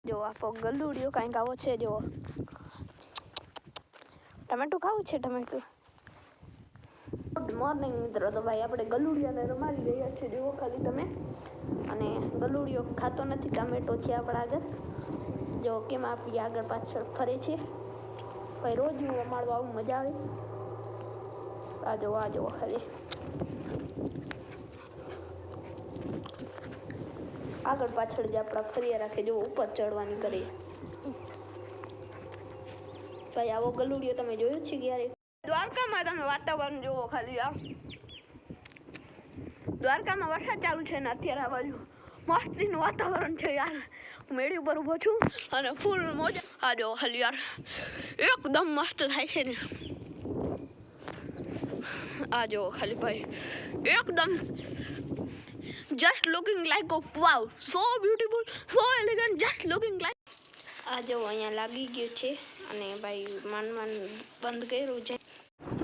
જો આ ગલુડિયો કાંઈક આવો છે. જો ટમેટું ખાવું છે. ટમેટું. ગુડ મોર્નિંગ મિત્રો. તો ભાઈ આપણે ગલુડિયાને રમાડી રહ્યા છીએ. જુઓ ખાલી તમે. અને ગલુડિયો ખાતો નથી. ટમેટો છે આપણા આગળ. જો કેમ આપણી આગળ પાછળ ફરે છે. ભાઈ રોજ હું રમાડવા આવું, મજા આવે. આ જુઓ ખાલી. આગળ પાછળ જે આપણા ફર્યા રાખે. જો ઉપર ચડવાની કરે. ભાઈ આવો ગલુડિયો તમે જોયો છે ક્યારે? દ્વારકામાં તમે વાતાવરણ જોવો ખાલી. આ દ્વારકામાં વરસાદ ચાલુ છે ને અત્યારે આ બાજુ મસ્તીનું વાતાવરણ છે યાર. હું મેળી ઉપર ઊભો છું અને ફૂલ મોજા. આ જો ખાલી યાર એકદમ મસ્ત થાય છે ને. આ જો ખાલી ભાઈ એકદમ just looking like a wow, so beautiful, so elegant, just looking like. આ જો અહીંયા લાગી ગયું છે અને ભાઈ માન બંધ કર્યું છે.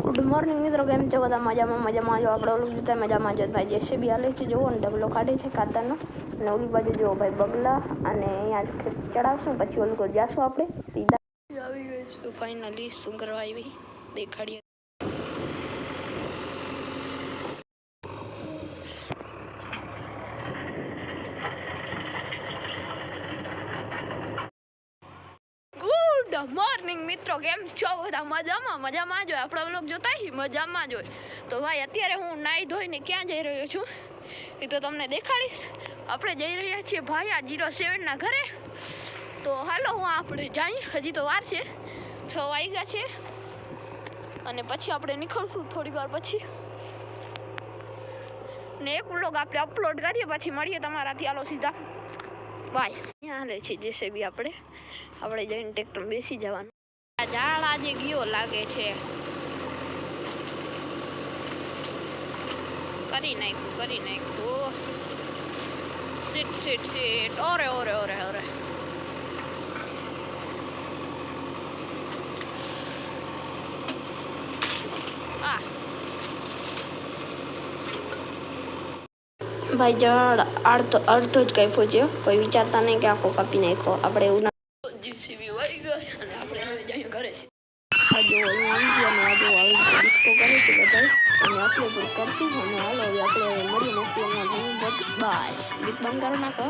ગુડ મોર્નિંગ મિત્રો. કેમ છે બધા? મજામાં જો આપણે ઓલું જોતા મજામાં જો ભાઈ જેસીબી હાલે છે. જુઓ ને ડબલો કાઢે છે ખાતરનો. અને ઓલી બાજુ જુઓ ભાઈ બગલા. અને અહીંયા ચડાવશું પછી ઓલું કોઈ જાશું આપણે સીધા. આવી ગઈ છે ફાઇનલી. શું કરવા આવી દેખાડીએ. મોર્નિંગ મિત્રો. કેમ છો બધા? મજામાં જો આપણા વ્લોગ જોતા હી મજામાં જો. તો ભાઈ અત્યારે હું નાઈ ધોઈને ક્યાં જઈ રહ્યો છું એ તો તમને દેખાડીશ. આપણે જઈ રહ્યા છીએ ભાઈ આ 07 ના ઘરે. તો હાલો હું આપણે જઈએ. હજી તો વાર છે, 6 વાગ્યા છે. અને પછી આપણે નીકળશું થોડી વાર પછી. ને એક વ્લોગ આપણે અપલોડ કરીએ પછી મળીએ તમારાથી. હાલો સીધા બાય. અહીંયા હાલે છે જેસીબી. આપણે જઈને ટ્રેક્ટર બેસી જવાનું. આ ઝાડ આજે ગયો લાગે છે. કરી નાખ્યું. સીટ. ઓરે. ભાઈ ઝાડ અડધો જ કાપ્યો છે. કોઈ વિચારતા નહીં કે આખો કાપી નાખ્યો. આપણે એવું જીસીબી વળી ગયો અને આપણે હવે જઈએ ઘરે. આ જો અહીંયા આવી ગયા ને આ જો ડિસ્કો કરે છે બધા. અને આપણે પણ કરશું. અને હાલો આપણે મળીએ બાય. ગીત બંધ કરો ના કહો.